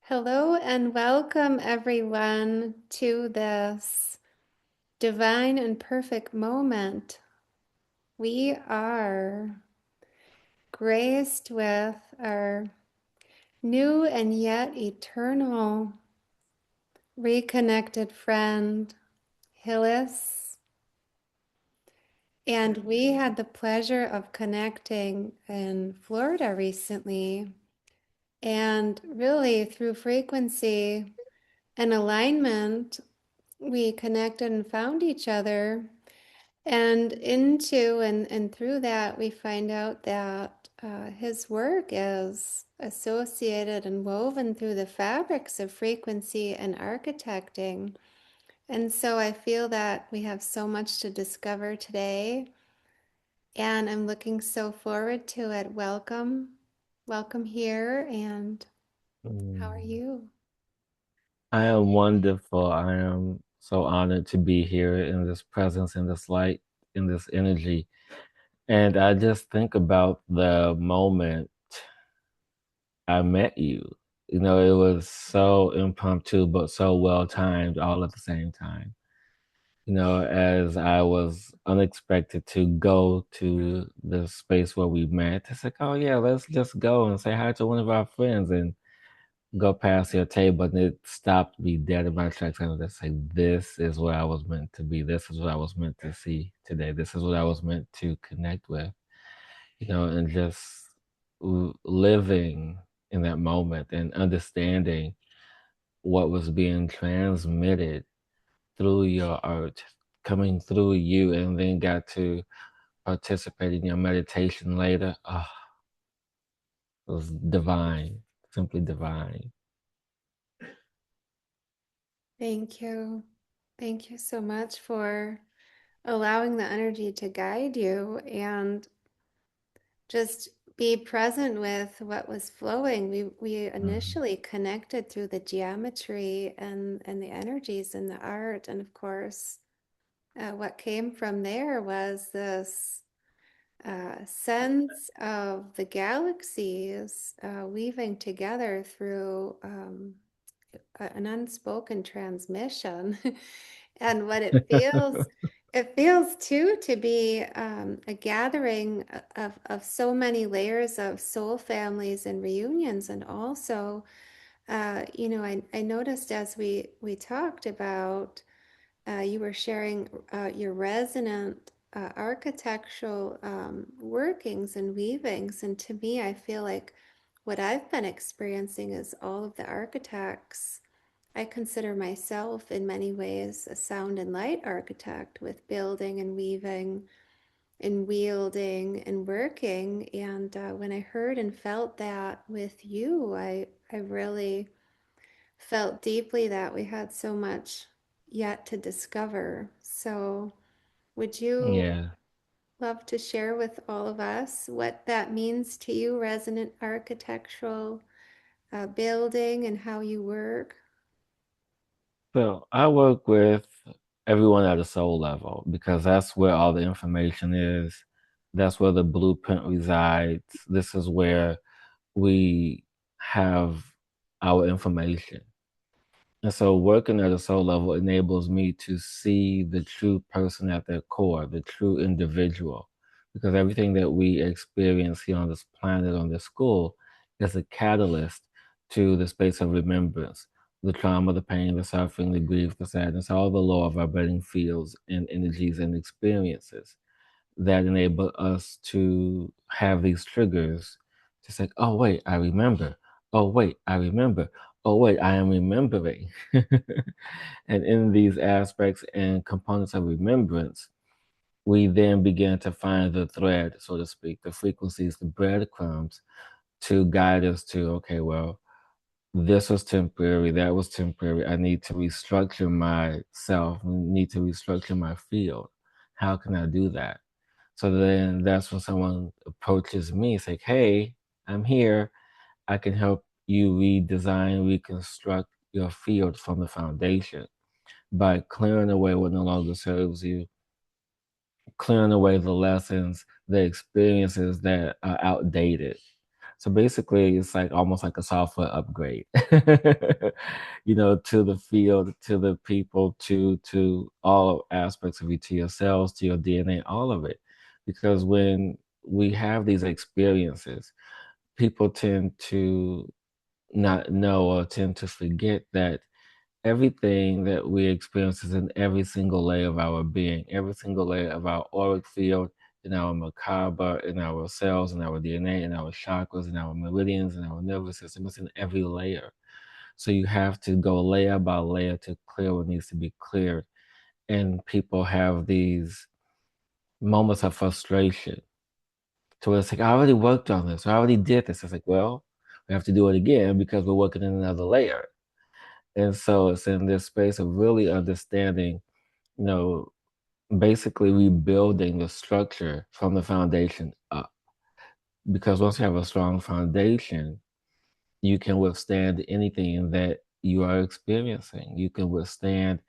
Hello and welcome everyone to this divine and perfect moment. We are graced with our new and yet eternal reconnected friend, Hillis. And we had the pleasure of connecting in Florida recently. And really, through frequency and alignment, we connected and found each other. And and through that, we find out that his work is associated and woven through the fabrics of frequency and architecting. And so I feel that we have so much to discover today, and I'm looking so forward to it. Welcome, welcome here. And how are Mm. you? I am wonderful. I am so honored to be here in this presence, in this light, in this energy. And I just think about the moment I met you. It was so impromptu, but so well timed all at the same time. As I was unexpected to go to the space where we met, it's like, oh yeah, let's just go and say hi to one of our friends. And go past your table and it stopped me dead in my tracks. And I was just like, this is what I was meant to be. This is what I was meant to see today. This is what I was meant to connect with, and just living in that moment and understanding what was being transmitted through your art, coming through you, and then got to participate in your meditation later. Oh, it was divine, simply divine. Thank you. Thank you so much for allowing the energy to guide you and just be present with what was flowing. We Mhm. initially connected through the geometry and the energies and the art, and of course, what came from there was this sense of the galaxies weaving together through an unspoken transmission. And what it feels too to be a gathering of so many layers of soul families and reunions. And also, I noticed as we talked about, you were sharing your resonant architectural workings and weavings. And to me, I feel like what I've been experiencing is all of the architects. I consider myself in many ways a sound and light architect with building and weaving and wielding and working. And when I heard and felt that with you, I really felt deeply that we had so much yet to discover. So, would you Yeah. love to share with all of us what that means to you, resonant architectural building, and how you work? So I work with everyone at a soul level because that's where all the information is. That's where the blueprint resides. This is where we have our information. And so working at a soul level enables me to see the true person at their core, the true individual. Because everything that we experience here on this planet, on this school, is a catalyst to the space of remembrance. The trauma, the pain, the suffering, the grief, the sadness, all the law of our vibrating fields and energies and experiences that enable us to have these triggers. Just like, oh, wait, I remember. Oh, wait, I remember. Oh, wait, I am remembering. And in these aspects and components of remembrance, we then begin to find the thread, so to speak, the frequencies, the breadcrumbs to guide us to, okay, well, this was temporary, that was temporary. I need to restructure myself, need to restructure my field. How can I do that? So then that's when someone approaches me, it's like, hey, I'm here. I can help you redesign, reconstruct your field from the foundation by clearing away what no longer serves you, clearing away the lessons, the experiences that are outdated, So basically, it's like almost like a software upgrade, to the field, to the people, to all aspects of you, to your cells, to your DNA, all of it. Because when we have these experiences, people tend to not know or tend to forget that everything that we experience is in every single layer of our being, every single layer of our auric field, in our macabre, in our cells, in our DNA, in our chakras, in our meridians, in our nervous system. It's in every layer. So you have to go layer by layer to clear what needs to be cleared. And people have these moments of frustration to where it's like, I already worked on this, I already did this. It's like, well, we have to do it again because we're working in another layer. And so it's in this space of really understanding, you know, basically rebuilding the structure from the foundation up. Because once you have a strong foundation, you can withstand anything that you are experiencing. You can withstand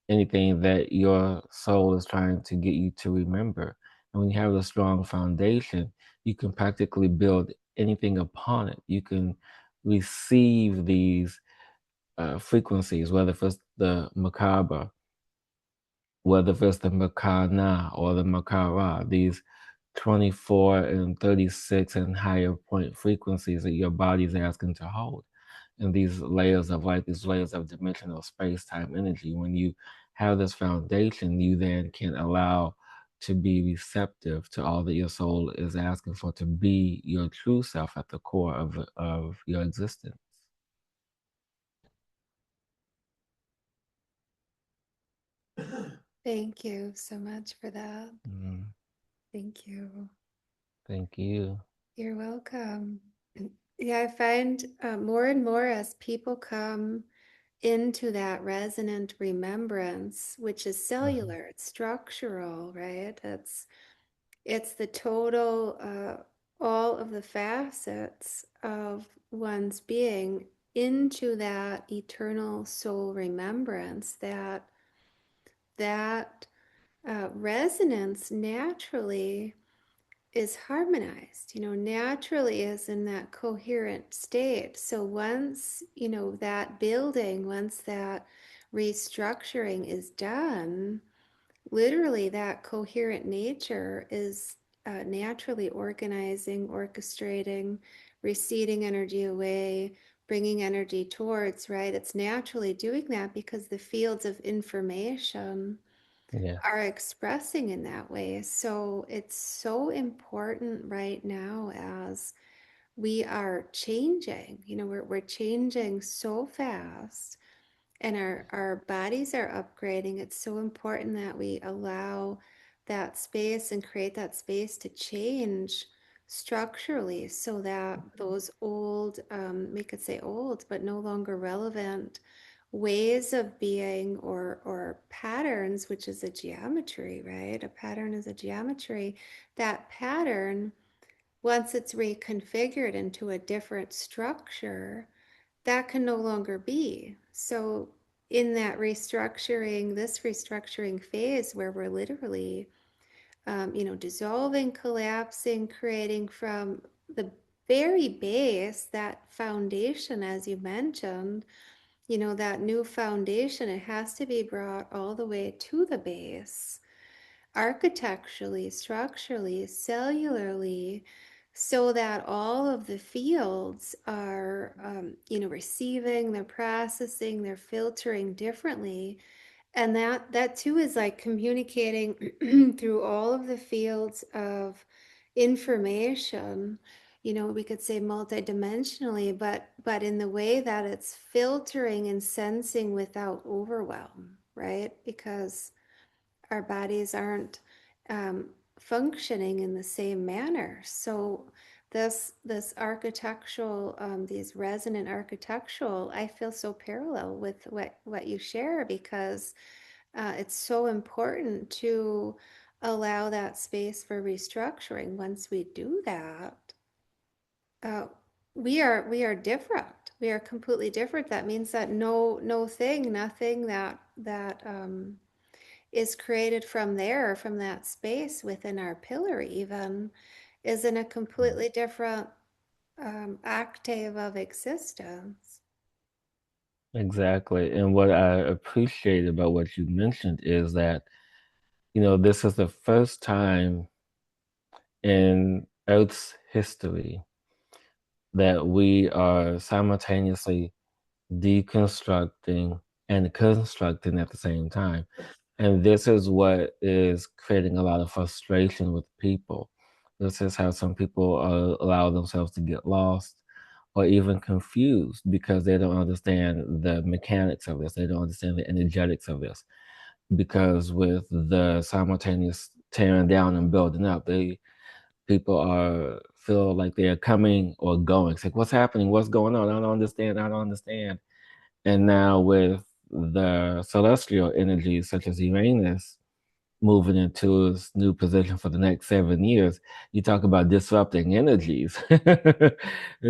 anything that your soul is trying to get you to remember. And when you have a strong foundation, you can practically build anything upon it. You can receive these frequencies, whether it's the macabre, whether it's the makana or the makara, these 24 and 36 and higher point frequencies that your body is asking to hold. And these layers of light, these layers of dimensional space time energy, when you have this foundation, you then can allow to be receptive to all that your soul is asking for, to be your true self at the core of your existence. Thank you so much for that. Mm, Thank you. thank you. You're welcome. Yeah, I find more and more as people come into that resonant remembrance, which is Mhm. cellular, it's structural, right? It's the total, all of the facets of one's being into that eternal soul remembrance, that resonance naturally is harmonized, naturally is in that coherent state. So once, that building, once that restructuring is done, literally that coherent nature is naturally organizing, orchestrating, receding energy away, bringing energy towards, right? It's naturally doing that because the fields of information Yes. are expressing in that way. So it's so important right now as we are changing. We're changing so fast and our bodies are upgrading. It's so important that we allow that space and create that space to change structurally so that those old, we could say old, but no longer relevant ways of being or patterns, which is a geometry, right? A pattern is a geometry. That pattern, once it's reconfigured into a different structure, that can no longer be. So in that restructuring, this restructuring phase where we're literally, dissolving, collapsing, creating from the very base, that foundation, as you mentioned, that new foundation, it has to be brought all the way to the base, architecturally, structurally, cellularly, so that all of the fields are, receiving, they're processing, they're filtering differently. And that too is like communicating through all of the fields of information. We could say multidimensionally, but in the way that it's filtering and sensing without overwhelm, right? Because our bodies aren't functioning in the same manner. So this architectural, these resonant architectural, I feel so parallel with what you share because it's so important to allow that space for restructuring. Once we do that, uh, we are different. We are completely different. That means that nothing that is created from there, from that space within our pillar even, is in a completely different octave of existence. Exactly. And what I appreciate about what you mentioned is that, this is the first time in Earth's history that we are simultaneously deconstructing and constructing at the same time. And this is what is creating a lot of frustration with people. This is how some people allow themselves to get lost or even confused because they don't understand the mechanics of this. They don't understand the energetics of this. Because with the simultaneous tearing down and building up, people are feel like they are coming or going. It's like, what's happening? What's going on? I don't understand. I don't understand. And now with the celestial energies such as Uranus moving into its new position for the next 7 years, you talk about disrupting energies,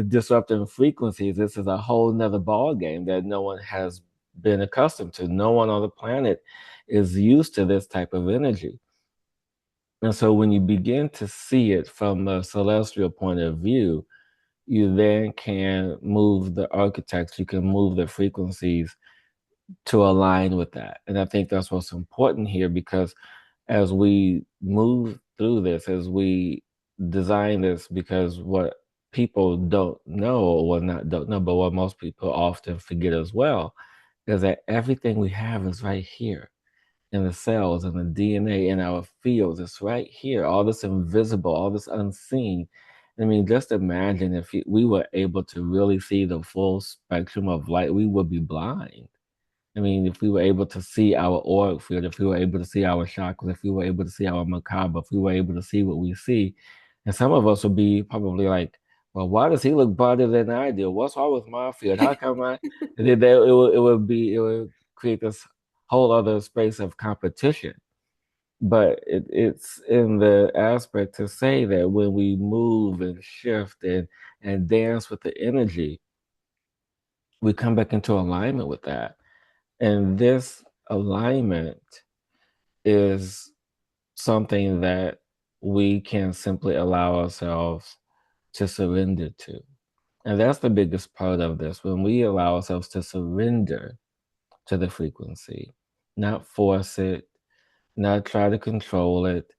disrupting frequencies. This is a whole nother ball game that no one has been accustomed to. No one on the planet is used to this type of energy. And so when you begin to see it from a celestial point of view, you then can move the architects, you can move the frequencies to align with that. And I think that's what's important here because as we move through this, as we design this, because what people don't know, or what not don't know, but what most people often forget as well, is that everything we have is right here in the cells and the DNA in our fields. It's right here, all this invisible, all this unseen. I mean, just imagine if we were able to really see the full spectrum of light, we would be blind. I mean, if we were able to see our auric field, if we were able to see our chakras, if we were able to see our macabre, if we were able to see what we see, and some of us would be probably like, well, why does he look brighter than I do? What's wrong with my field? How come I? And then it would create this whole other space of competition. But it's in the aspect to say that when we move and shift and dance with the energy, we come back into alignment with that. And this alignment is something that we can simply allow ourselves to surrender to. And that's the biggest part of this when we allow ourselves to surrender to the frequency, not force it, not try to control it,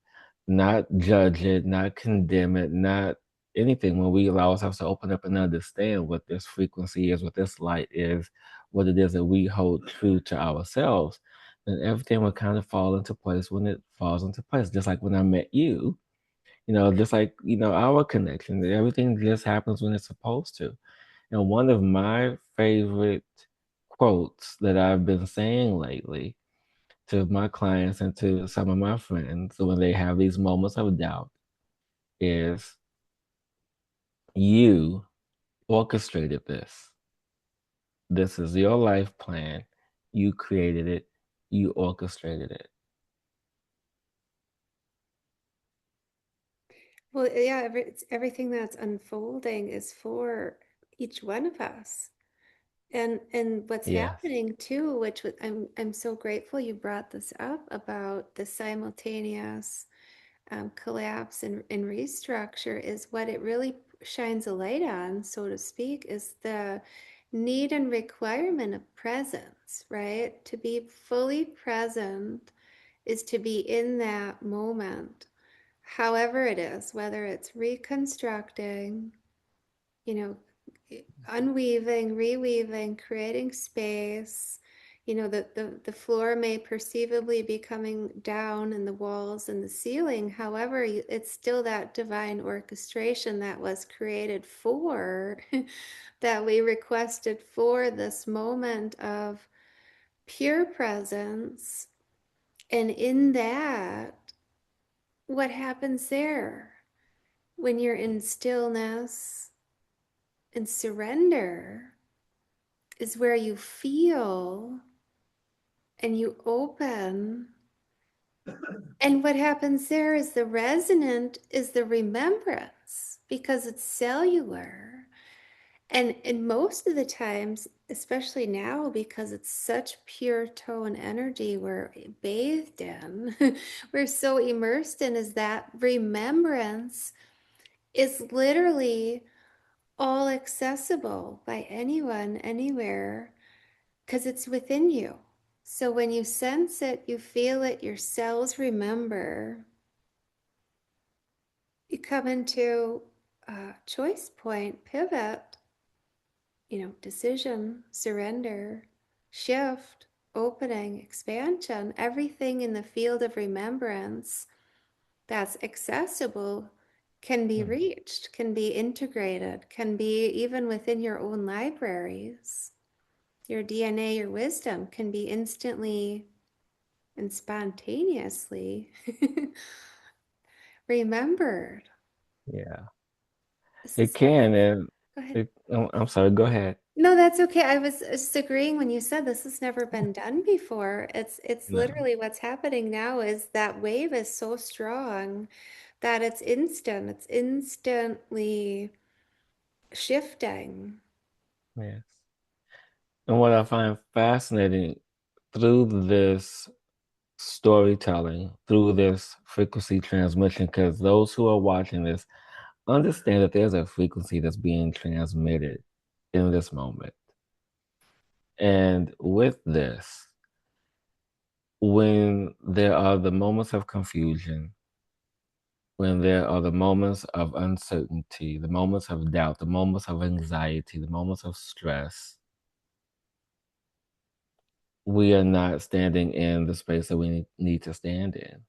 not judge it, not condemn it, not anything. When we allow ourselves to open up and understand what this frequency is, what this light is, what it is that we hold true to ourselves, then everything will kind of fall into place when it falls into place. Just like when I met you, just like, our connection, everything just happens when it's supposed to. And one of my favorite quotes that I've been saying lately to my clients and to some of my friends when they have these moments of doubt is you orchestrated this. This is your life plan. You created it. You orchestrated it. Well, yeah, everything that's unfolding is for each one of us. And what's Yes. happening too, I'm so grateful you brought this up about the simultaneous collapse and restructure, is what it really shines a light on, so to speak, is the need and requirement of presence, right? To be fully present is to be in that moment, however it is, whether it's reconstructing, you know, unweaving, reweaving, creating space. The floor may perceivably be coming down and the walls and the ceiling. However, it's still that divine orchestration that was created for, that we requested for this moment of pure presence. And in that, what happens there when you're in stillness and surrender is where you feel and you open. And what happens there is the resonant is the remembrance because it's cellular. And most of the times, especially now, because it's such pure tone energy we're bathed in, we're so immersed in, is that remembrance is literally all accessible by anyone, anywhere, because it's within you. So when you sense it, you feel it, your cells remember, you come into a choice point, pivot, decision, surrender, shift, opening, expansion, everything in the field of remembrance that's accessible can be Mm. reached, can be integrated, can be even within your own libraries. Your DNA, your wisdom can be instantly and spontaneously remembered. Yeah, This it is what can, and go ahead. I'm sorry. Go ahead. No, that's okay. I was just agreeing when you said this has never been done before. It's No. literally what's happening now is that wave is so strong that it's instant. It's instantly shifting. Yes. And what I find fascinating through this storytelling, through this frequency transmission, because those who are watching this understand that there's a frequency that's being transmitted in this moment. And with this, when there are the moments of confusion, when there are the moments of uncertainty, the moments of doubt, the moments of anxiety, the moments of stress, we are not standing in the space that we need to stand in.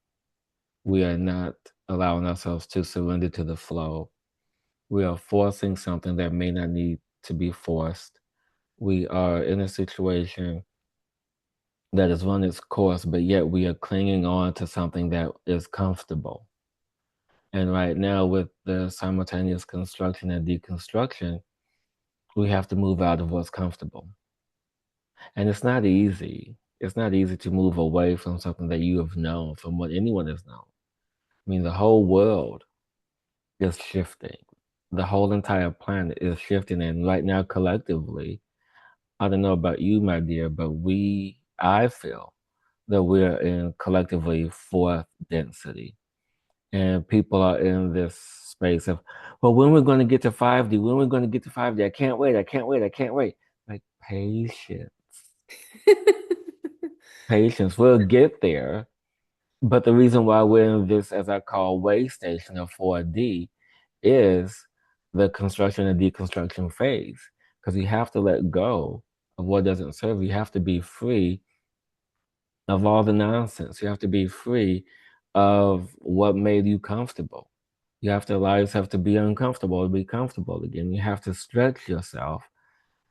We are not allowing ourselves to surrender to the flow. We are forcing something that may not need to be forced. We are in a situation that has run its course, but yet we are clinging on to something that is comfortable. And right now, with the simultaneous construction and deconstruction, we have to move out of what's comfortable. And it's not easy. It's not easy to move away from something that you have known, from what anyone has known. I mean, the whole world is shifting. The whole entire planet is shifting. And right now, collectively, I don't know about you, my dear, but I feel that we're in collectively fourth density. And people are in this space of, well, when we're going to get to 5D, when we're going to get to 5D, I can't wait, I can't wait, I can't wait. Like, patience, patience, we'll get there. But the reason why we're in this, as I call, way station of 4D, is the construction and deconstruction phase. Because you have to let go of what doesn't serve you. You have to be free of all the nonsense. You have to be free of what made you comfortable. You have to allow yourself to be uncomfortable to be comfortable again. You have to stretch yourself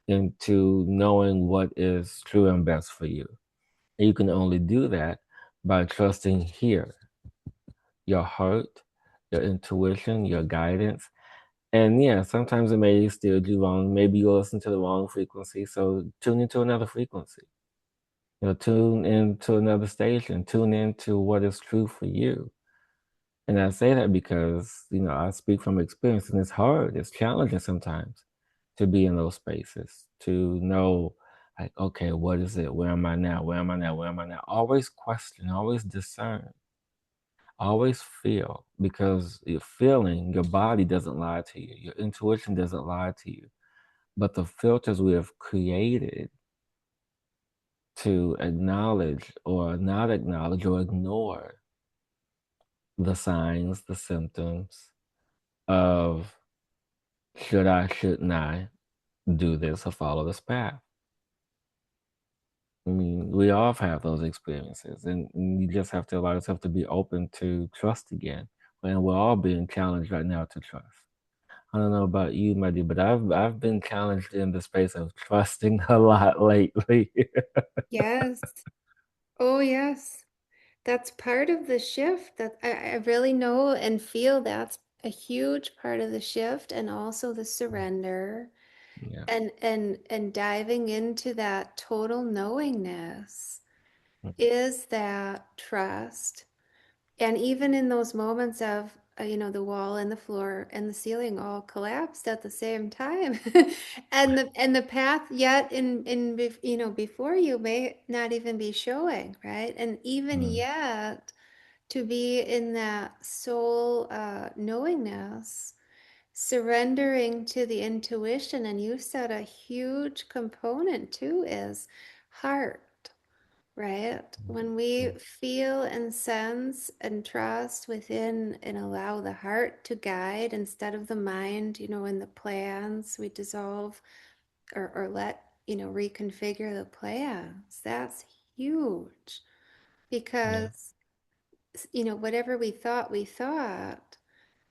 into knowing what is true and best for you. And you can only do that by trusting here, your heart, your intuition, your guidance. And yeah, sometimes it may steer you wrong. Maybe you'll listen to the wrong frequency. So tune into another frequency. Tune into another station, tune into what is true for you. And I say that because, I speak from experience and it's hard, it's challenging sometimes to be in those spaces, to know, like, okay, what is it? Where am I now? Where am I now? Where am I now? Always question, always discern, always feel, because your feeling, your body doesn't lie to you, your intuition doesn't lie to you. But the filters we have created to acknowledge or not acknowledge or ignore the signs, the symptoms of should I, shouldn't I do this or follow this path? I mean, we all have those experiences, and you just have to allow yourself to be open to trust again. And we're all being challenged right now to trust. I don't know about you, my dear, but I've been challenged in the space of trusting a lot lately. Yes. Oh, yes. That's part of the shift that I really know and feel that's a huge part of the shift and also the surrender Yeah. and diving into that total knowingness is that trust. And even in those moments of, the wall and the floor and the ceiling all collapsed at the same time, and the path yet before you may not even be showing, right? And even Mm. yet to be in that soul knowingness surrendering to the intuition. And you said a huge component too is heart, right? When we feel and sense and trust within and allow the heart to guide instead of the mind, in the plans, we dissolve or let, reconfigure the plans. That's huge Yeah. because, whatever we thought,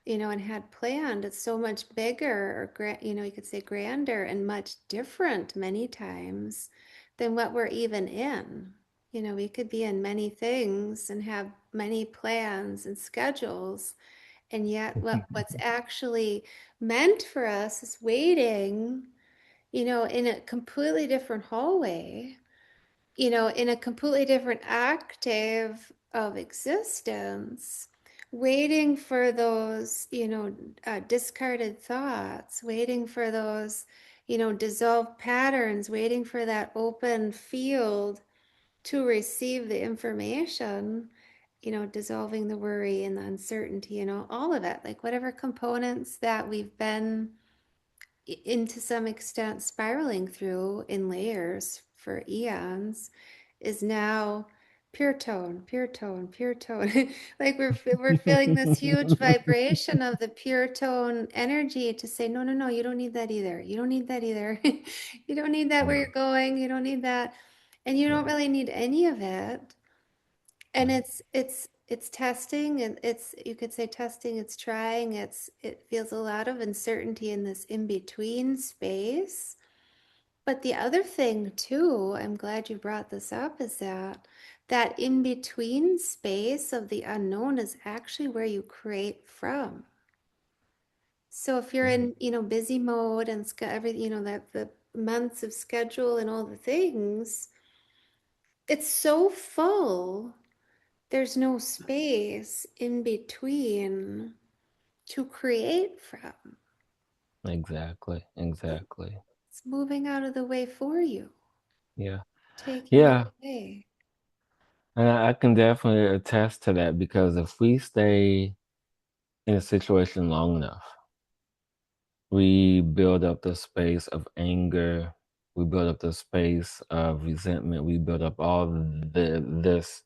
and had planned, it's so much bigger or you could say grander and much different many times than what we're even in. We could be in many things and have many plans and schedules, and yet what's actually meant for us is waiting, in a completely different hallway, in a completely different octave of existence, waiting for those, discarded thoughts, waiting for those, dissolved patterns, waiting for that open field to receive the information, dissolving the worry and the uncertainty, all of it, like whatever components that we've been into some extent spiraling through in layers for eons is now pure tone, pure tone, pure tone. Like we're feeling this huge vibration of the pure tone energy to say, no, no, no, you don't need that either. You don't need that either. You don't need that where Yeah. you're going. You don't need that. And you don't Yeah. really need any of it. And Right. it's testing, and it's, you could say testing, it's trying, it feels a lot of uncertainty in this in between space. But the other thing too, I'm glad you brought this up, is that in between space of the unknown is actually where you create from. So if you're Right. in, busy mode and everything, that the months of schedule and all the things, it's so full. There's no space in between to create from. Exactly. Exactly. It's moving out of the way for you, Yeah. taking it Yeah. away. And I can definitely attest to that because if we stay in a situation long enough, we build up the space of anger, we build up the space of resentment, we build up all this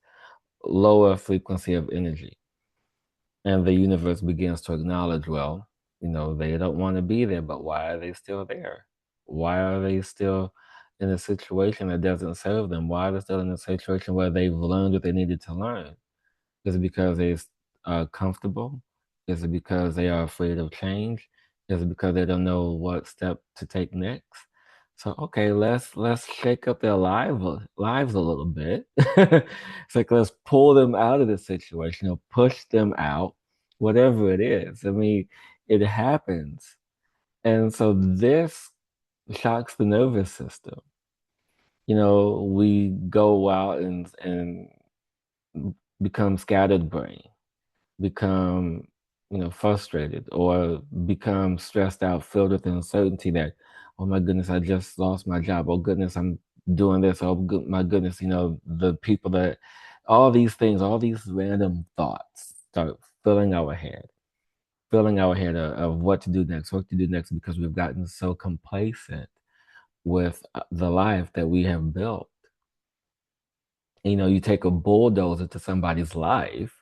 lower frequency of energy. And the universe begins to acknowledge, well, they don't want to be there, but why are they still there? Why are they still in a situation that doesn't serve them? Why are they still in a situation where they've learned what they needed to learn? Is it because they're comfortable? Is it because they are afraid of change? Is it because they don't know what step to take next? So okay, let's shake up their lives a little bit. It's like let's pull them out of the situation or push them out, whatever it is. I mean, it happens, and so this shocks the nervous system. We go out and become scattered brain, become frustrated, or become stressed out, filled with uncertainty that, oh my goodness, I just lost my job. Oh goodness, I'm doing this. Oh my goodness, the people that, all these things, all these random thoughts start filling our head of what to do next, what to do next, because we've gotten so complacent with the life that we have built. You take a bulldozer to somebody's life,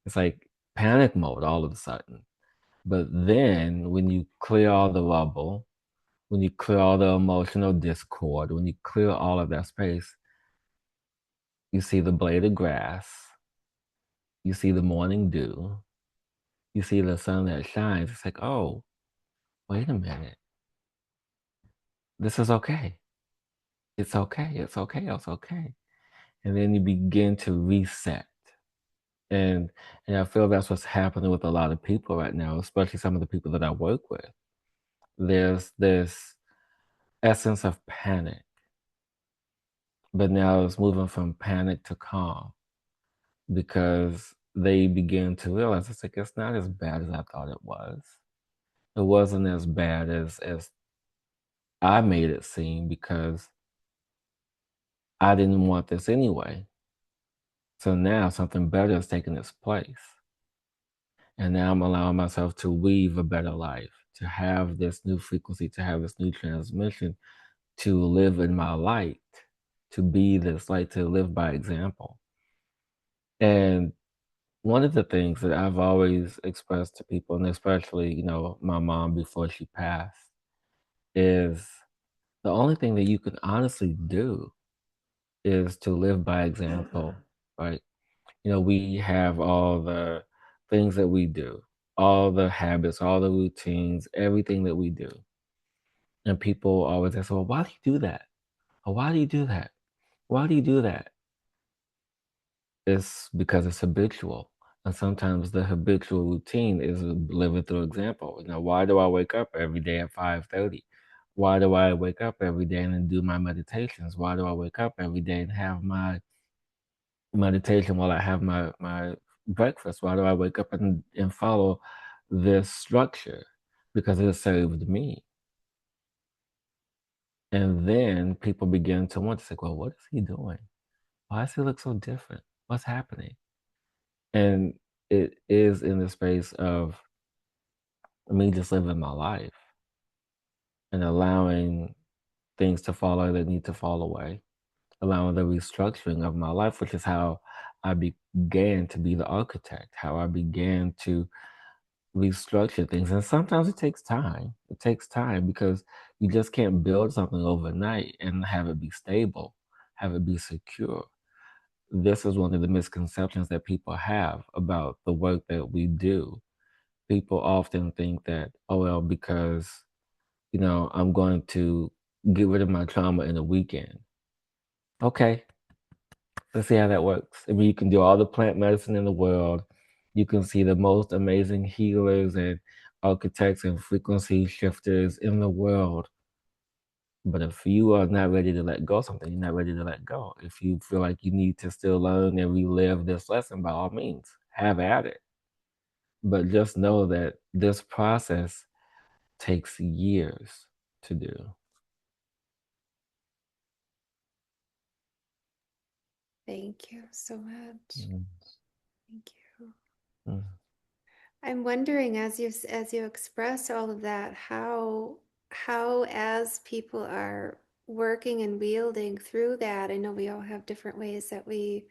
it's like panic mode all of a sudden. But then when you clear all the rubble, when you clear all the emotional discord, when you clear all of that space, you see the blade of grass, you see the morning dew, you see the sun that shines. It's like, oh, wait a minute. This is okay. It's okay. It's okay. It's okay. And then you begin to reset. And and I feel that's what's happening with a lot of people right now, especially some of the people that I work with. There's this essence of panic, but now it's moving from panic to calm because they begin to realize it's like it's not as bad as I thought it was. It wasn't as bad as I made it seem because I didn't want this anyway. So now something better is taking its place. And now I'm allowing myself to weave a better life, to have this new frequency, to have this new transmission, to live in my light, to be this light, to live by example. And one of the things that I've always expressed to people, and especially, my mom before she passed, is the only thing that you can honestly do is to live by example, right? We have all the things that we do, all the habits, all the routines, everything that we do. And people always ask, well, why do you do that? Or why do you do that? Why do you do that? It's because it's habitual. And sometimes the habitual routine is living through example. Why do I wake up every day at 5:30? Why do I wake up every day and then do my meditations? Why do I wake up every day and have my meditation while I have my breakfast? Why do I wake up and follow this structure? Because it served me. And then people begin to want to say, well, what is he doing? Why does he look so different? What's happening? And it is in the space of me just living my life and allowing things to fall away that need to fall away, allowing the restructuring of my life, which is how I began to be the architect, how I began to restructure things. And sometimes it takes time. It takes time because you just can't build something overnight and have it be stable, have it be secure. This is one of the misconceptions that people have about the work that we do. People often think that, oh, well, because, I'm going to get rid of my trauma in a weekend. Okay, let's see how that works. I mean, you can do all the plant medicine in the world. You can see the most amazing healers and architects and frequency shifters in the world. But if you are not ready to let go of something, you're not ready to let go. If you feel like you need to still learn and relive this lesson, by all means, have at it. But just know that this process takes years to do. Thank you so much. Mm, Thank you. mm, I'm wondering, as you express all of that, how as people are working and wielding through that, I know we all have different ways that we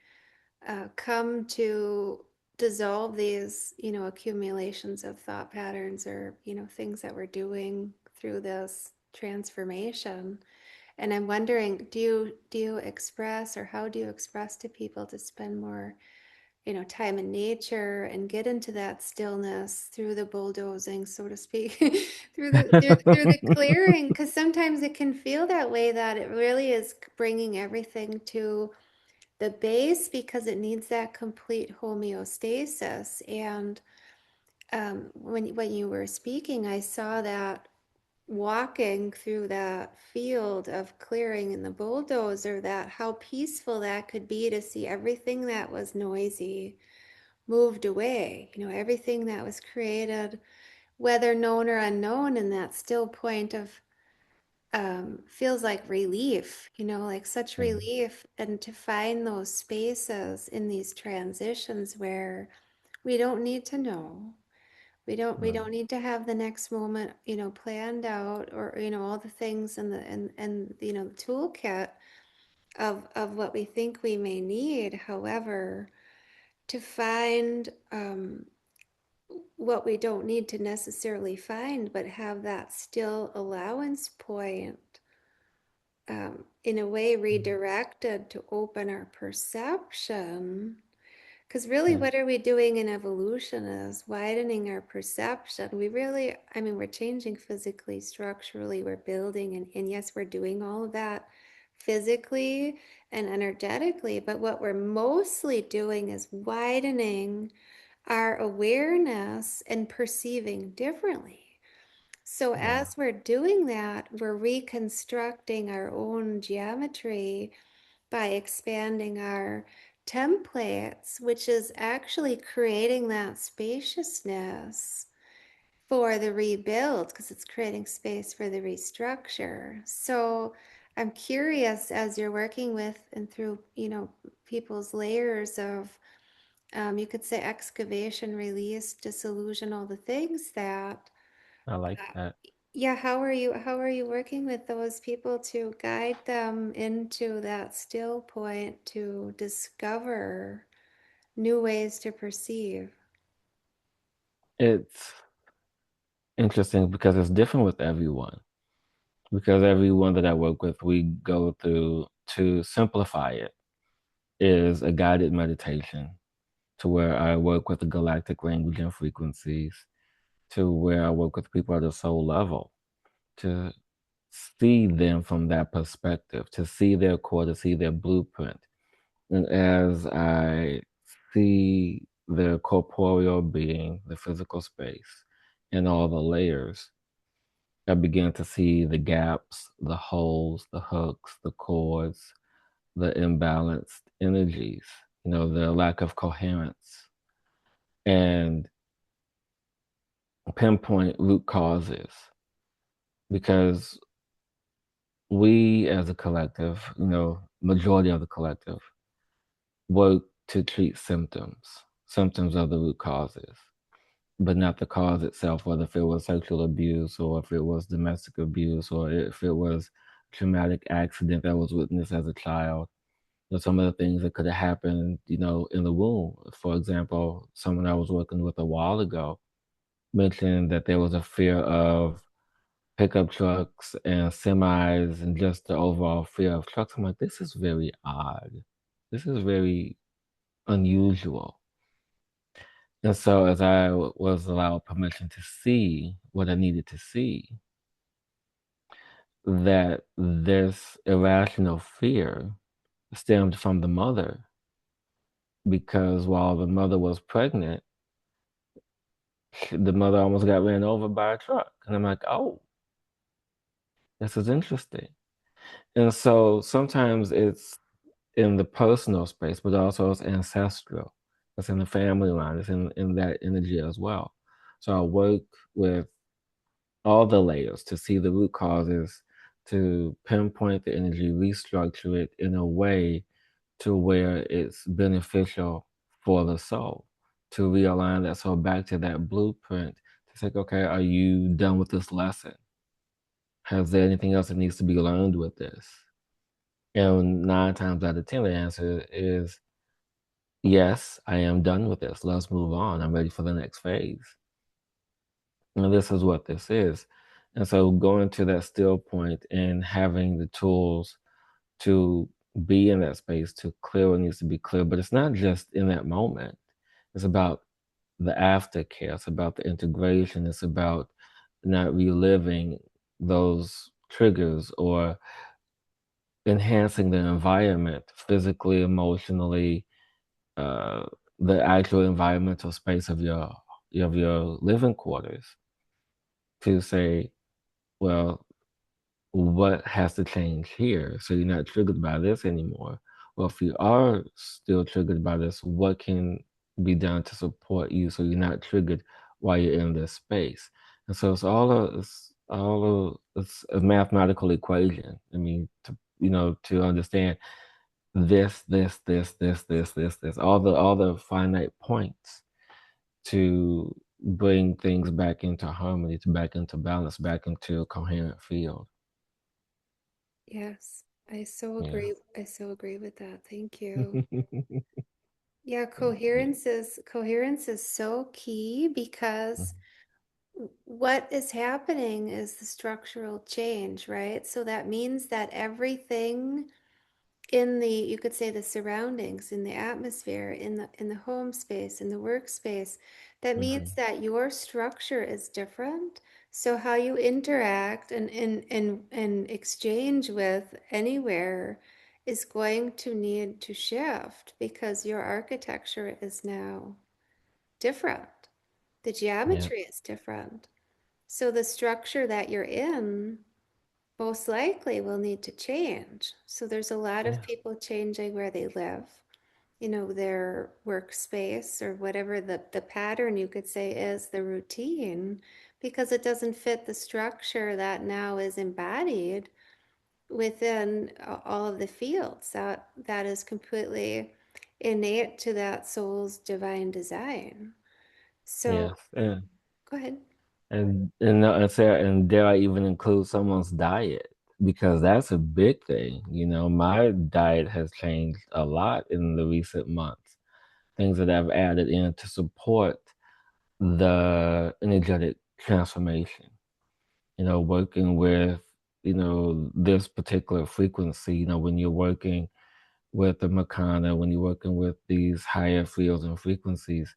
come to dissolve these, accumulations of thought patterns or, things that we're doing through this transformation. And I'm wondering, do you express, or how do you express to people to spend more, time in nature and get into that stillness through the bulldozing, so to speak, through the clearing? Because sometimes it can feel that way, that it really is bringing everything to the base because it needs that complete homeostasis. And when you were speaking, I saw that walking through that field of clearing in the bulldozer, that how peaceful that could be to see everything that was noisy moved away, everything that was created, whether known or unknown, in that still point of feels like relief, like such Yeah, relief. And to find those spaces in these transitions where we don't need to know, we don't right, need to have the next moment, planned out, or, all the things in the toolkit of what we think we may need. However, to find what we don't need to necessarily find, but have that still allowance point, in a way mm, redirected to open our perception. Because really, yeah, what are we doing in evolution is widening our perception. We really, I mean, we're changing physically, structurally, we're building, and yes, we're doing all of that physically and energetically. But what we're mostly doing is widening our awareness and perceiving differently. So, yeah, as we're doing that, we're reconstructing our own geometry by expanding our templates, which is actually creating that spaciousness for the rebuild, because it's creating space for the restructure. So, I'm curious, as you're working with and through, people's layers of, you could say, excavation, release, disillusion, all the things that, I like Uh, that. Yeah, how are you working with those people to guide them into that still point to discover new ways to perceive? It's interesting because it's different with everyone. Because everyone that I work with, we go through to simplify it is a guided meditation to where I work with the galactic language and frequencies, to where I work with people at a soul level, to see them from that perspective, to see their core, to see their blueprint. And as I see the corporeal being, the physical space, and all the layers, I began to see the gaps, the holes, the hooks, the cords, the imbalanced energies, the lack of coherence, and pinpoint root causes. Because we as a collective, majority of the collective, work to treat symptoms of the root causes, but not the cause itself, whether if it was sexual abuse or if it was domestic abuse or if it was traumatic accident that was witnessed as a child. Some of the things that could have happened, in the womb. For example, someone I was working with a while ago mentioned that there was a fear of pickup trucks and semis and just the overall fear of trucks. I'm like, this is very odd. This is very unusual. And so, as I was allowed permission to see what I needed to see, that this irrational fear stemmed from the mother because while the mother was pregnant, the mother almost got ran over by a truck. And I'm like, oh, this is interesting. And so sometimes it's in the personal space, but also it's ancestral. It's in the family line. It's in that energy as well. So I work with all the layers to see the root causes, to pinpoint the energy, restructure it in a way to where it's beneficial for the soul, to realign that soul back to that blueprint, to say, okay, are you done with this lesson? Has there anything else that needs to be learned with this? And 9 times out of 10, the answer is yes, I am done with this. Let's move on. I'm ready for the next phase. And this is what this is. And so going to that still point and having the tools to be in that space to clear what needs to be clear. But it's not just in that moment. It's about the aftercare. It's about the integration. It's about not reliving those triggers or enhancing the environment physically, emotionally, uh, the actual environmental space of your living quarters to say, well, what has to change here so you're not triggered by this anymore? Well, if you are still triggered by this, what can be done to support you so you're not triggered while you're in this space? And so it's a mathematical equation. I mean, to understand this, all the finite points to bring things back into harmony, to back into balance, back into a coherent field. Yes, I so Yeah. agree. I so agree with that. Thank you. Thank Yeah, you. coherence is so key because what is happening is the structural change, right? So that means that everything in the, you could say, the surroundings, in the atmosphere, in the home space, in the workspace, that Hmm. means that your structure is different. So how you interact and exchange with anywhere is going to need to shift because your architecture is now different. The Yeah. geometry is different. So the structure that you're in most likely will need to change. So there's a lot of Yeah. people changing where they live, their workspace or whatever the pattern you could say is the routine, because it doesn't fit the structure that now is embodied within all of the fields that is completely innate to that soul's divine design. So Yes. And go ahead. and dare I even include someone's diet because that's a big thing. You know, my diet has changed a lot in the recent months. Things that I've added in to support the energetic transformation. You know, working with, this particular frequency, when you're working with the Makana, when you're working with these higher fields and frequencies,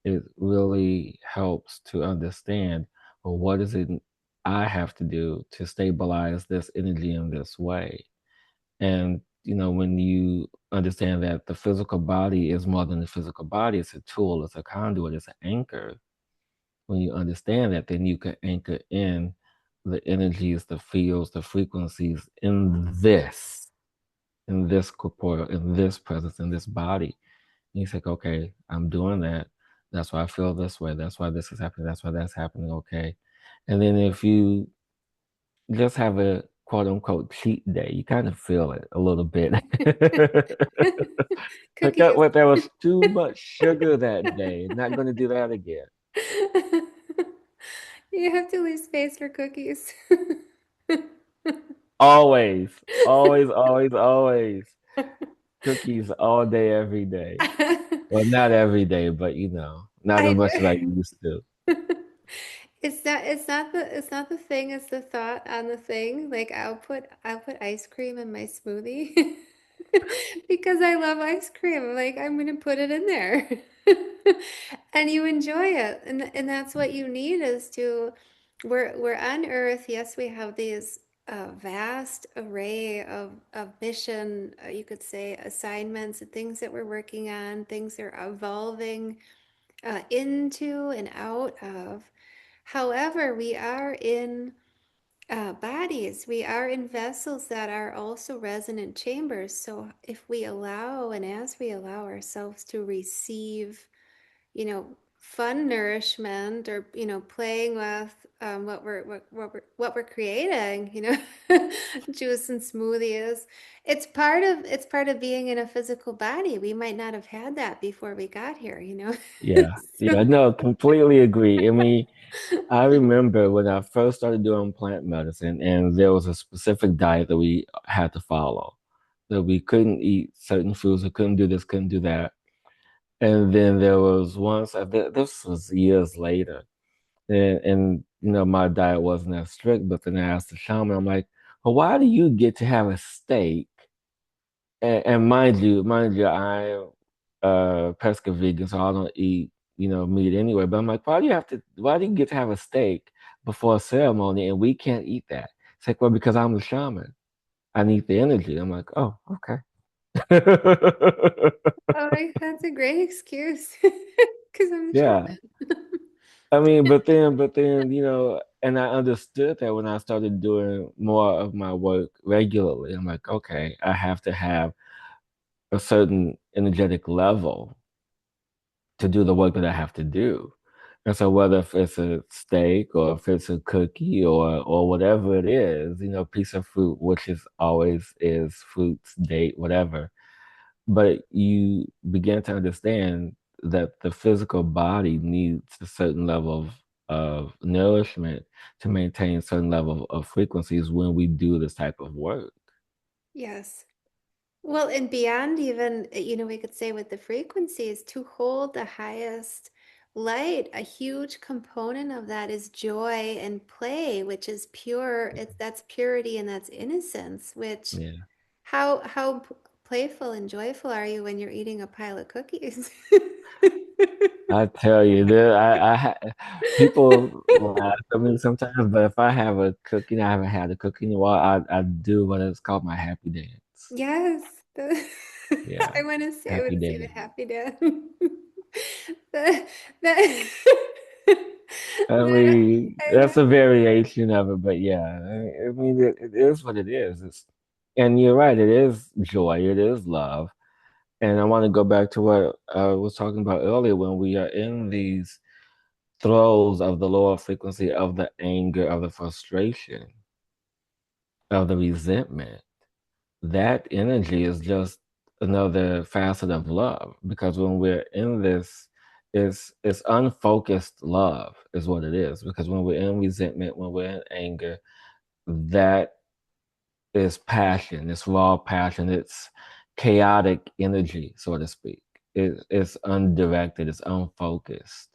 it really helps to understand, well, what is it I have to do to stabilize this energy in this way? And, when you understand that the physical body is more than the physical body, it's a tool, it's a conduit, it's an anchor. When you understand that, then you can anchor in the energies, the fields, the frequencies in this corporeal, in this presence, in this body. And you think, okay, I'm doing that. That's why I feel this way. That's why this is happening. That's why that's happening. Okay. And then if you just have a quote unquote cheat day, you kind of feel it a little bit. Like Cookies. there was too much sugar that day. Not going to do that again. You have to leave space for cookies. Always, always, always, always. Cookies all day, every day. Well, not every day, but not as I much as I used to. it's not the thing, it's the thought on the thing. Like I'll put ice cream in my smoothie because I love ice cream. Like I'm gonna put it in there. And you enjoy it. And that's what you need is to we're on Earth. Yes, we have these vast array of mission, you could say assignments and things that we're working on, things that are evolving into and out of. However, we are in bodies, we are in vessels that are also resonant chambers. So if we allow and as we allow ourselves to receive, fun nourishment or, playing with what we're creating, juice and smoothies. It's part of being in a physical body. We might not have had that before we got here. Yeah, yeah, So, no, completely agree. I mean, I remember when I first started doing plant medicine, and there was a specific diet that we had to follow. That we couldn't eat certain foods, we couldn't do this, couldn't do that. And then there was once, this was years later, and my diet wasn't as strict, but then I asked the shaman, I'm like, well, why do you get to have a steak? And mind you, I'm pesca vegan, so I don't eat, meat anyway. But I'm like, why do you get to have a steak before a ceremony and we can't eat that? It's like, well, because I'm the shaman. I need the energy. I'm like, oh, okay. oh, that's a great excuse because I'm the Yeah. shaman. I mean, but then, and I understood that when I started doing more of my work regularly. I'm like, okay, I have to have a certain energetic level to do the work that I have to do. And so whether if it's a steak or if it's a cookie or whatever it is, piece of fruit, which is always is fruits, date, whatever. But you begin to understand that the physical body needs a certain level of nourishment to maintain a certain level of frequencies when we do this type of work. Yes. Well, and beyond even, we could say with the frequencies, to hold the highest light, a huge component of that is joy and play, which is pure. That's purity and that's innocence, which Yeah. playful and joyful are you when you're eating a pile of cookies? I tell you, people laugh at me sometimes, but if I have a cookie, I haven't had a cookie in a while, I do what is called my happy dance. Yes. Yeah, I happy would say the dance. happy dad. The, the, I the, mean, I that's love, a variation of it, but yeah, I mean, it is what it is. And you're right, it is joy, it is love. And I want to go back to what I was talking about earlier when we are in these throes of the lower frequency of the anger, of the frustration, of the resentment. That energy is just another facet of love because when we're in this It's unfocused love is what it is. Because when we're in resentment, when we're in anger, that is passion. It's raw passion. It's chaotic energy, so to speak. It's undirected. It's unfocused.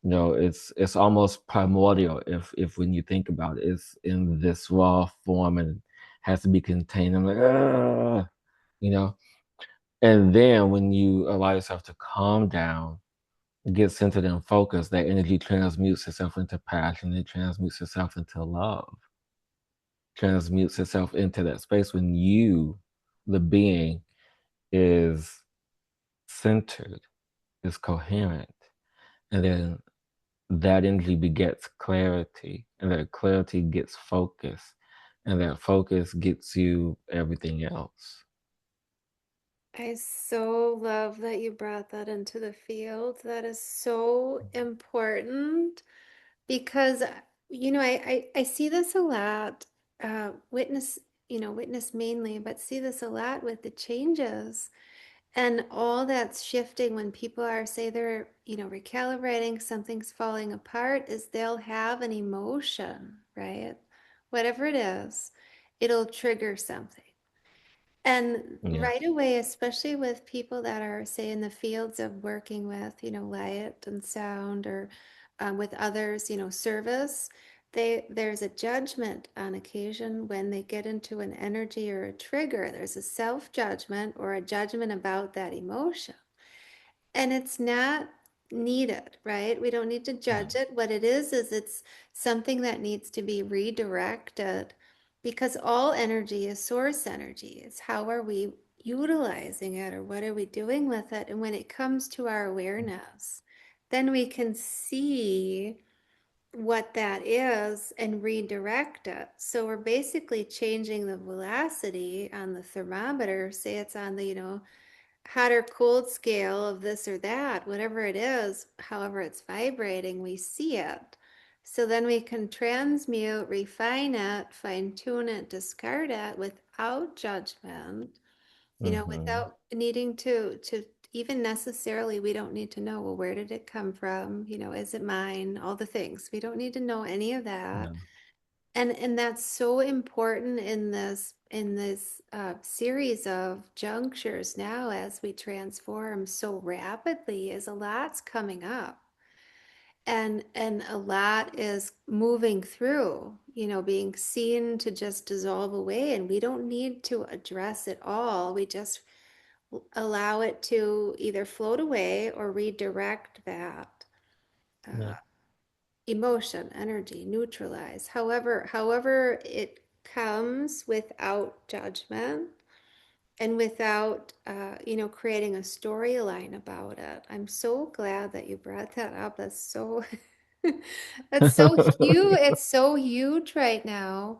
It's almost primordial if when you think about it, it's in this raw form and has to be contained. I'm like, ah, you know. And then when you allow yourself to calm down, get centered and focused, that energy transmutes itself into passion. It transmutes itself into love, transmutes itself into that space when you, the being, is centered, is coherent. And then that energy begets clarity, and that clarity gets focus, and that focus gets you everything else. I so love that you brought that into the field. That is so important because, I see this a lot, witness, witness mainly, but see this a lot with the changes and all that's shifting when people are, say they're, recalibrating, something's falling apart, is they'll have an emotion, right? Whatever it is, it'll trigger something. And Yeah, right away, especially with people that are, say, in the fields of working with, light and sound, or with others, service, there's a judgment on occasion when they get into an energy or a trigger. There's a self-judgment or a judgment about that emotion. And it's not needed, right? We don't need to yeah, judge it. What it is it's something that needs to be redirected because all energy is source energy. It's how are we utilizing it or what are we doing with it? And when it comes to our awareness, then we can see what that is and redirect it. So we're basically changing the velocity on the thermometer. Say it's on the, hot or cold scale of this or that, whatever it is, however it's vibrating, we see it. So then we can transmute, refine it, fine tune it, discard it without judgment, mm-hmm, without needing to even necessarily, we don't need to know, well, where did it come from? Is it mine? All the things. We don't need to know any of that. yeah, And that's so important in this series of junctures now as we transform so rapidly is a lot's coming up and a lot is moving through, being seen to just dissolve away, and we don't need to address it all. We just allow it to either float away or redirect that yeah, emotion, energy, neutralize. However it comes without judgment and without, creating a storyline about it. I'm so glad that you brought that up. That's so, that's so huge. It's so huge right now.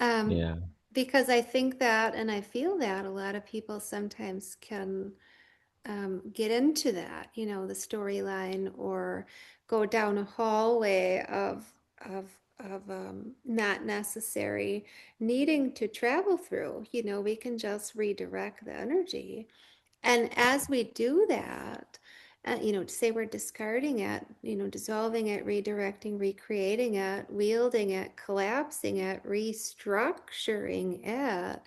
Um, yeah, because I think that, and I feel that a lot of people sometimes can get into that, the storyline, or go down a hallway of not necessary needing to travel through. We can just redirect the energy. And as we do that, say we're discarding it, dissolving it, redirecting, recreating it, wielding it, collapsing it, restructuring it,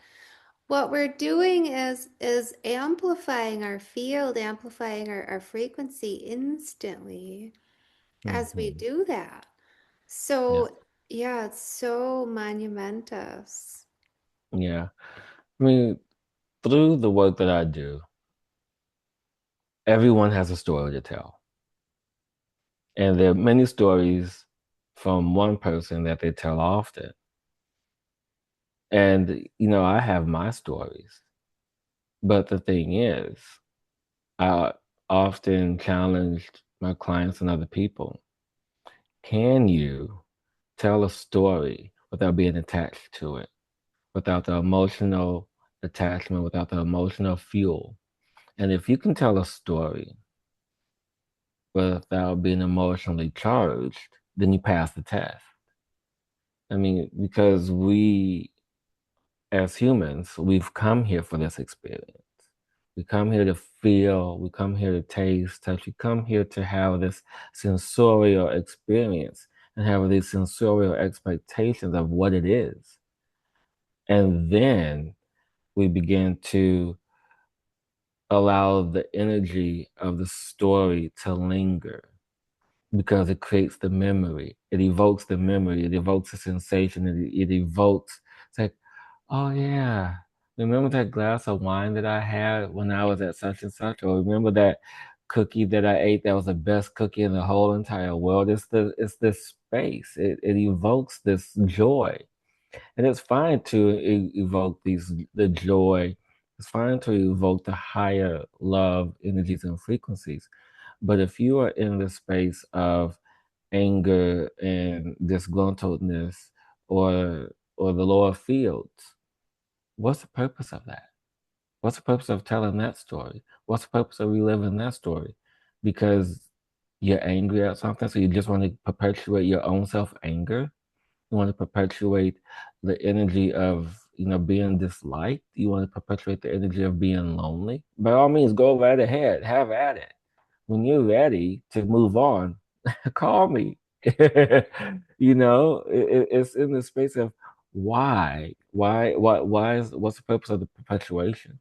what we're doing is amplifying our field, amplifying our frequency instantly as we mm-hmm, do that. yes, So yeah, it's so monumentous. yeah. I mean, through the work that I do, everyone has a story to tell. And there are many stories from one person that they tell often. And, I have my stories. But the thing is, I often challenged my clients and other people. Can you tell a story without being attached to it, without the emotional attachment, without the emotional fuel? And if you can tell a story without being emotionally charged, then you pass the test. I mean, because we, as humans, we've come here for this experience. We come here to feel, we come here to taste, touch, we come here to have this sensorial experience and have these sensorial expectations of what it is. And then we begin to allow the energy of the story to linger because it creates the memory. It evokes the memory. It evokes the sensation. It evokes, it's like, oh yeah, remember that glass of wine that I had when I was at such and such? Or remember that cookie that I ate that was the best cookie in the whole entire world? It's this space. It evokes this joy. And it's fine to evoke the joy. It's fine to evoke the higher love energies and frequencies. But if you are in the space of anger and disgruntledness or the lower fields, what's the purpose of that? What's the purpose of telling that story? What's the purpose of reliving that story? Because you're angry at something, so you just want to perpetuate your own self anger. You want to perpetuate the energy of being disliked. You want to perpetuate the energy of being lonely. By all means, go right ahead, have at it. When you're ready to move on, call me. It's in the space of what's the purpose of the perpetuation?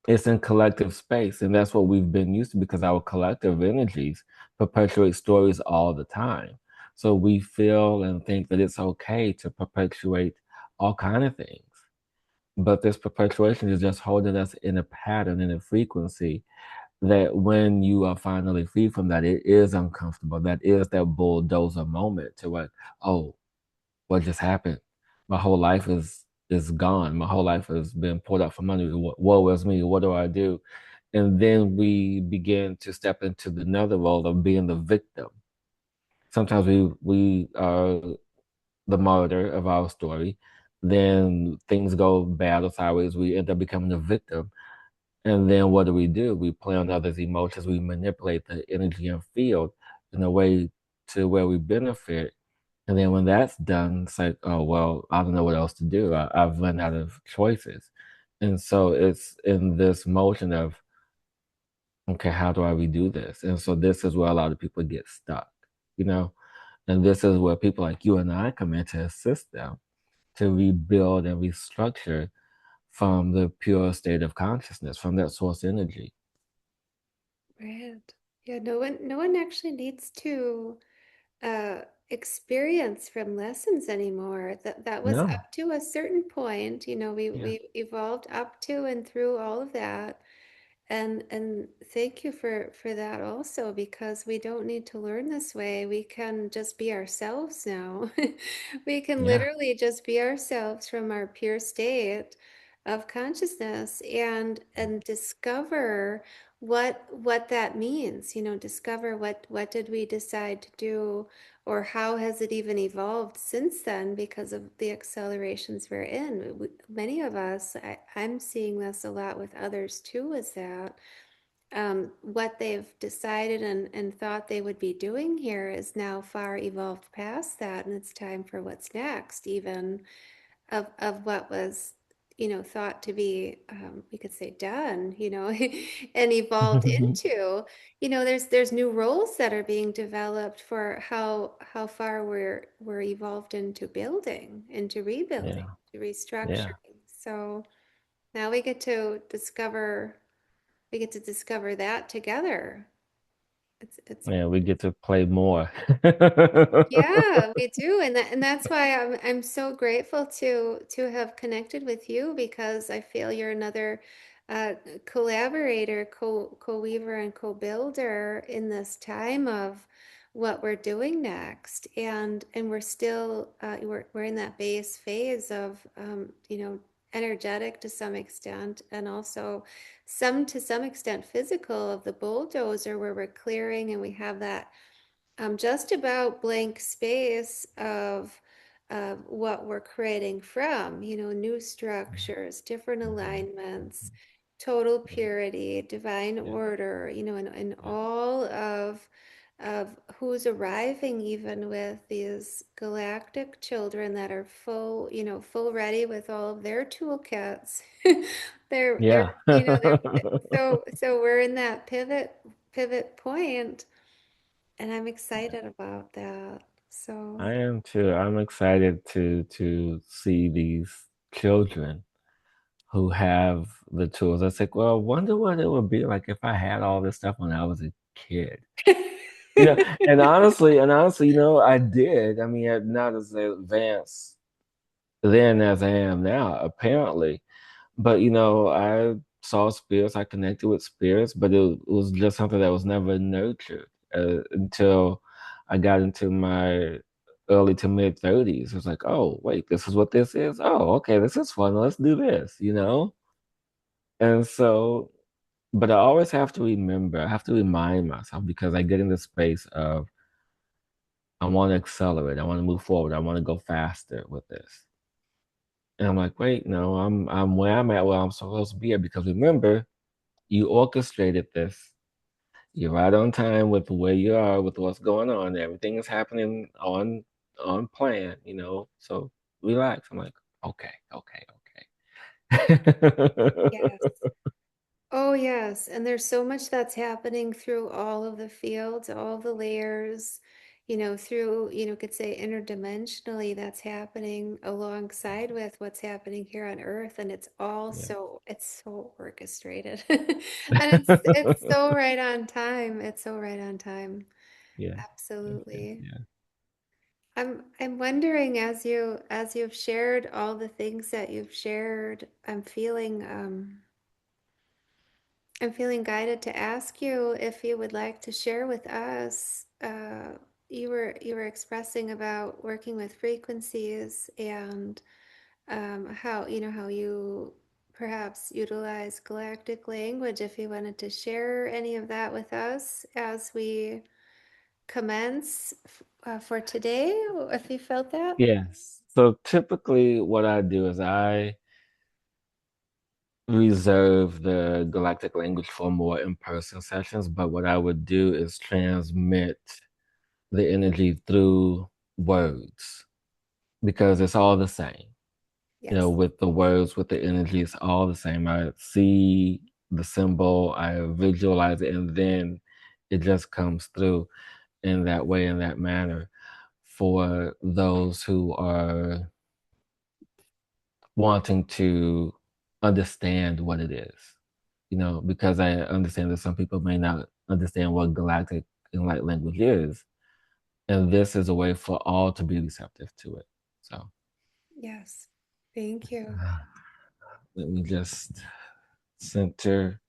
It's in collective space, and that's what we've been used to because our collective energies perpetuate stories all the time. So we feel and think that it's okay to perpetuate all kind of things. But this perpetuation is just holding us in a pattern, in a frequency that when you are finally free from that, it is uncomfortable. That is that bulldozer moment to what, oh, what just happened? My whole life is gone. My whole life has been pulled out from under me. Woe is me. What do I do? And then we begin to step into another role of being the victim. Sometimes we are the martyr of our story. Then things go bad or sideways. We end up becoming the victim. And then what do? We play on others' emotions. We manipulate the energy and field in a way to where we benefit. And then when that's done, it's like, oh, well, I don't know what else to do. I've run out of choices. And so it's in this motion of, okay, how do I redo this? And so this is where a lot of people get stuck, you know? And this is where people like you and I come in to assist them to rebuild and restructure from the pure state of consciousness, from that source energy. Right. Yeah, no one actually needs to uh experience from lessons anymore. That was No. up to a certain point. Yeah. We evolved up to and through all of that. And thank you for that also, because we don't need to learn this way. We can just be ourselves now. We can Yeah. literally just be ourselves from our pure state of consciousness and discover what that means. Discover what did we decide to do, or how has it even evolved since then because of the accelerations we're in. Many of us, I'm seeing this a lot with others too, is that what they've decided and thought they would be doing here is now far evolved past that, and it's time for what's next, even of what was thought to be, we could say, done, and evolved into, there's new roles that are being developed for how far we're evolved into building, into rebuilding, Yeah. to Yeah. restructuring. So now we get to discover that together. It's Yeah. We get to play more. Yeah, we do, and that's why I'm so grateful to have connected with you, because I feel you're another uh, collaborator, co-weaver, and co-builder in this time of what we're doing next, and we're still we're in that base phase of energetic to some extent, and also to some extent physical, of the bulldozer, where we're clearing and we have that just about blank space of what we're creating from, new structures, different Mhm. alignments, total Mhm. purity, divine Yeah. order, and Yeah. all of of who's arriving, even with these galactic children that are full, full ready with all of their toolkits. They're, Yeah. so we're in that pivot point, and I'm excited about that. So I am too. I'm excited to see these children who have the tools. I was like, well, I wonder what it would be like if I had all this stuff when I was a kid. And honestly, I did. I mean, I'm not as advanced then as I am now, apparently. But I saw spirits, I connected with spirits, but it was just something that was never nurtured until I got into my early to mid 30s. It was like, oh, wait, this is what this is. Oh, okay, this is fun. Let's do this. And so, but I always have to remember, I have to remind myself because I get in the space of I want to accelerate, I want to move forward, I want to go faster with this. And I'm like, wait, no, I'm where I'm at, where I'm supposed to be at. Because remember, you orchestrated this. You're right on time with where you are, with what's going on. Everything is happening on plan. So relax. I'm like, okay, okay, okay. yes. Oh, yes. And there's so much that's happening through all of the fields, all the layers, through, could say interdimensionally, that's happening alongside with what's happening here on Earth. And Yeah. it's so orchestrated. And it's so right on time. It's so right on time. Yeah. Yes, yes, Absolutely. yeah. I'm wondering, as you've shared all the things that you've shared, I'm feeling guided to ask you if you would like to share with us. You were expressing about working with frequencies and how you perhaps utilize galactic language. If you wanted to share any of that with us as we commence for today, if you felt that. Yes. So typically what I do is I reserve the galactic language for more in-person sessions, but what I would do is transmit the energy through words because it's all the same. Yes. With the words, with the energy, it's all the same. I see the symbol, I visualize it, and then it just comes through in that way, in that manner for those who are wanting to understand what it is. Because I understand that some people may not understand what galactic and light language is. And this is a way for all to be receptive to it. So Yes. Thank you. let me just center.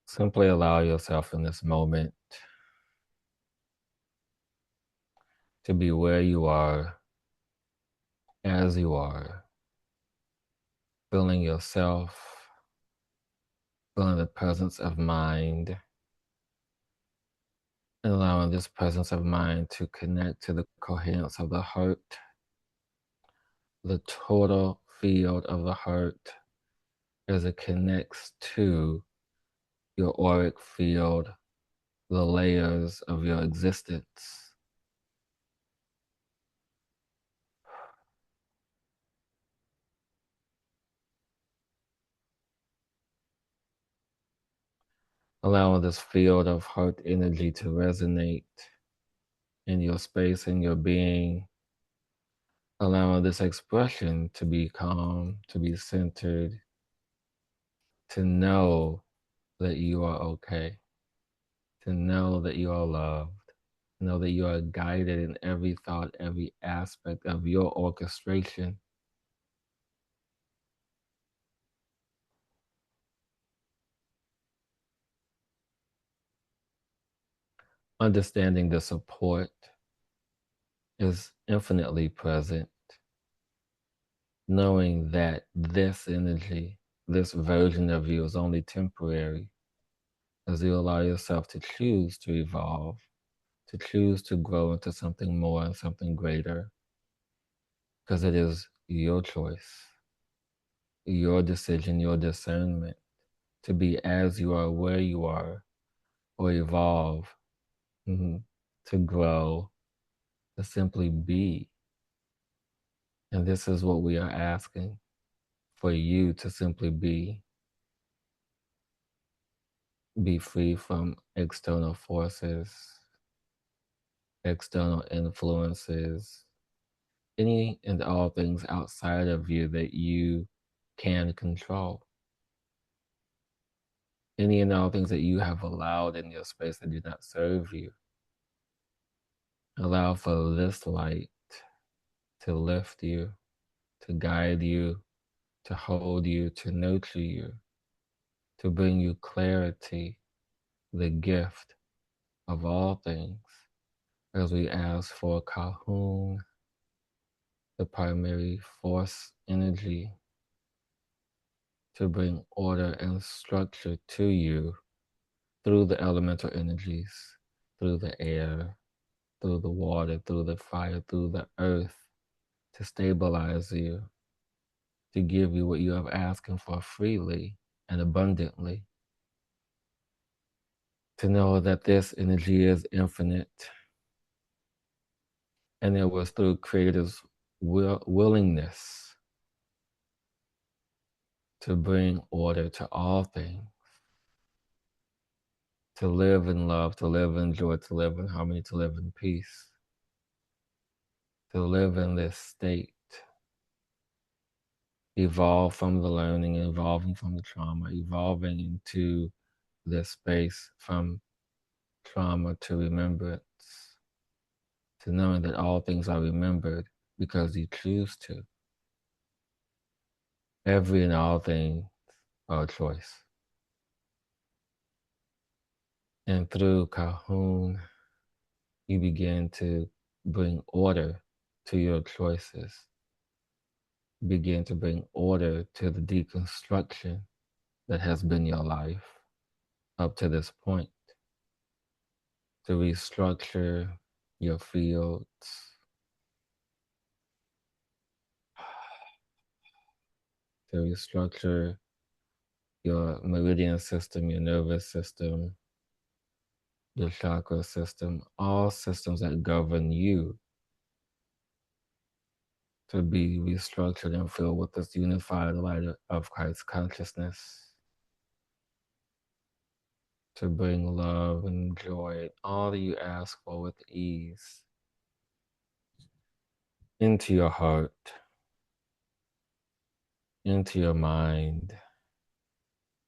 Simply allow yourself in this moment to be where you are, as you are, feeling yourself, feeling the presence of mind, and allowing this presence of mind to connect to the coherence of the heart, the total field of the heart as it connects to your auric field, the layers of your existence. Allowing this field of heart energy to resonate in your space, in your being, allowing this expression to be calm, to be centered, to know that you are okay, to know that you are loved, to know that you are guided in every thought, every aspect of your orchestration. Understanding the support is infinitely present, knowing that this energy, this version of you is only temporary, as you allow yourself to choose to evolve, to choose to grow into something more and something greater, because it is your choice, your decision, your discernment to be as you are, where you are, or evolve, to grow, to simply be. And this is what we are asking for you to simply be. Be free from external forces, external influences, any and all things outside of you that you can control. Any and all things that you have allowed in your space that do not serve you. Allow for this light to lift you, to guide you, to hold you, to nurture you, to bring you clarity, the gift of all things, as we ask for Kahun, the primary force energy, to bring order and structure to you through the elemental energies, through the air, through the water, through the fire, through the earth, to stabilize you, to give you what you have asking for freely and abundantly. To know that this energy is infinite, and it was through Creator's willingness to bring order to all things, to live in love, to live in joy, to live in harmony, to live in peace, to live in this state, evolve from the learning, evolving from the trauma, evolving into this space from trauma to remembrance, to knowing that all things are remembered because you choose to. Every and all things are a choice. And through Kahun, you begin to bring order to your choices, begin to bring order to the deconstruction that has been your life up to this point, to restructure your fields, to restructure your meridian system, your nervous system, your chakra system, all systems that govern you, to be restructured and filled with this unified light of Christ's consciousness, to bring love and joy, all that you ask for with ease, into your heart, into your mind,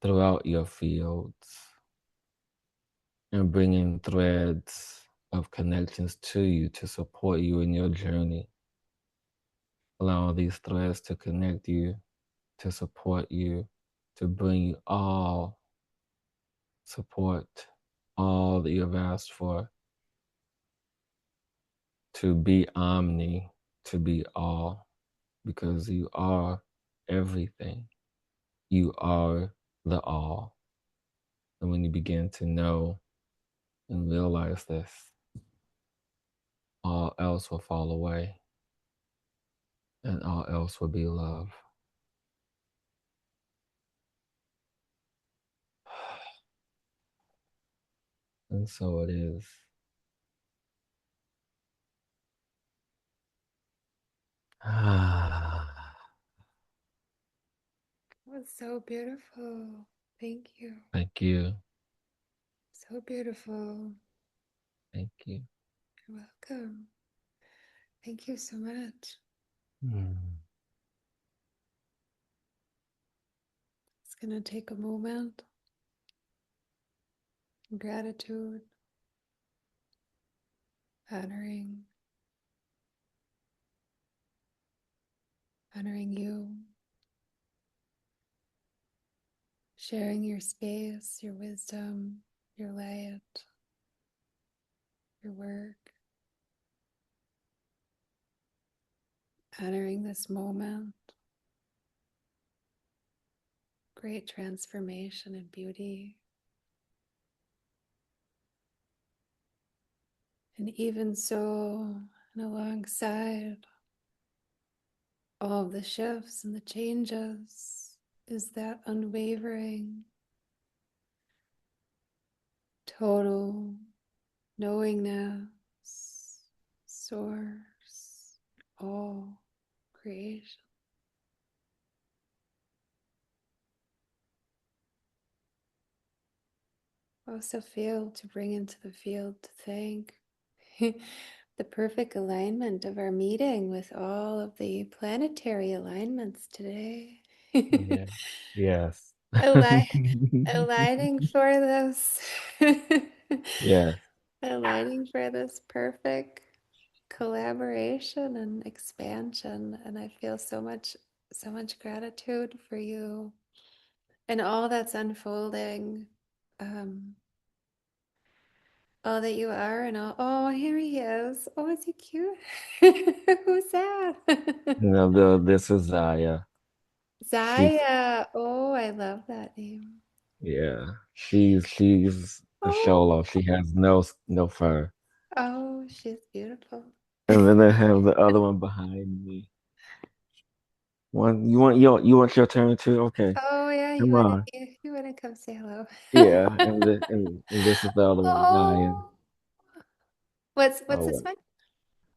throughout your fields, and bringing threads of connections to you to support you in your journey. Allow these threads to connect you, to support you, to bring you all support, all that you have asked for, to be omni, to be all, because you are everything. You are the all. And when you begin to know and realize this, all else will fall away, and all else will be love. And so it is. That was so beautiful. Thank you. Thank you. So beautiful. Thank you. You're welcome. Thank you so much. Mm. It's going to take a moment. Gratitude, honoring you, sharing your space, your wisdom, your light, your work, honoring this moment, great transformation and beauty. And even so, and alongside all of the shifts and the changes, is that unwavering, total knowingness, source, all creation. Also feel to bring into the field to thank the perfect alignment of our meeting with all of the planetary alignments today. Yeah. Yes. Align, aligning for this, Yes. aligning for this perfect collaboration and expansion. And I feel so much gratitude for you and all that's unfolding. Um, all that you are and all. Oh, here he is. Oh, is he cute? Who's that? This is Zaya. She's Zaya. Oh, I love that name. yeah. She's a Oh, solo. She has no fur. oh, she's beautiful. And then I have the other one behind me. One you want your turn too? Okay. Oh yeah, Come on. you wanna come say hello? Yeah, and this is the other one, Naya. Oh, what's Oh this wait. one?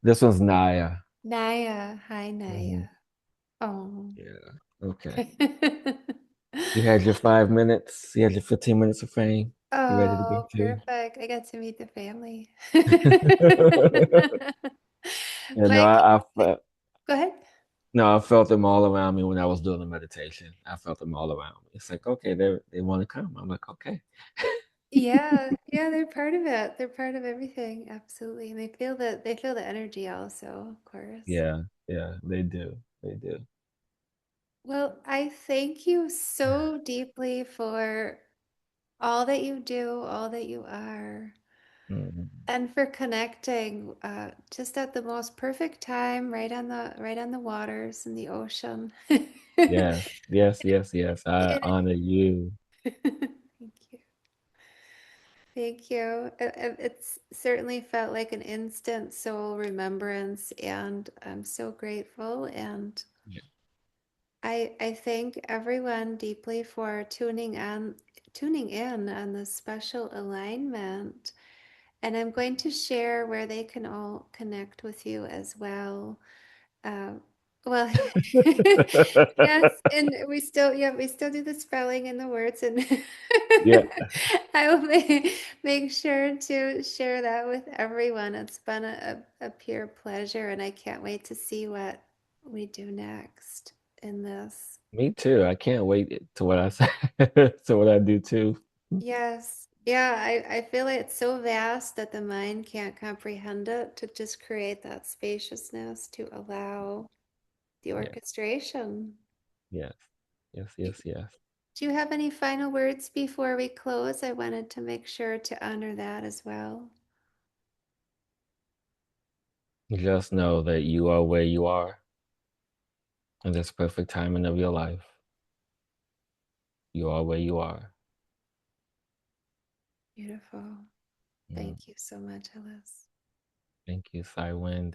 This one's Naya. Naya. Hi, Mhm. Naya. Oh. Yeah. Okay. You had your 5 minutes. You had your 15 minutes of fame. You ready to go Oh, too? perfect. I got to meet the family. You know, Mike, go ahead. I felt them all around me when I was doing the meditation. I felt them all around me. It's like, okay, they want to come. I'm like, okay. Yeah, yeah, they're part of it. They're part of everything. Absolutely. And they feel the energy also, of course. Yeah, yeah, they do. They do. Well, I thank you so deeply for all that you do, all that you are, Mhm. and for connecting just at the most perfect time, right on the waters in the ocean. Yes, yes, yes, yes. I It- honor you. Thank you. Thank you. It's certainly felt like an instant soul remembrance, and I'm so grateful. And Yeah, I thank everyone deeply for tuning in on this special alignment. And I'm going to share where they can all connect with you as well. Um, well, yes, and we still do the spelling and the words, and yeah. I will make sure to share that with everyone. It's been a pure pleasure, and I can't wait to see what we do next in this. Me too. I can't wait to what I say, to what I do too. Yes. Yeah, I feel like it's so vast that the mind can't comprehend it to just create that spaciousness to allow the Yeah, orchestration. yes, yes, Do, yes, yes. do you have any final words before we close? I wanted to make sure to honor that as well. Just know that you are where you are in this perfect timing of your life. You are where you are. Beautiful. Mm. Thank you so much, Hillis. Thank you, Cywind.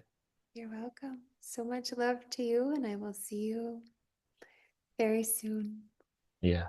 You're welcome. So much love to you, and I will see you very soon. Yes.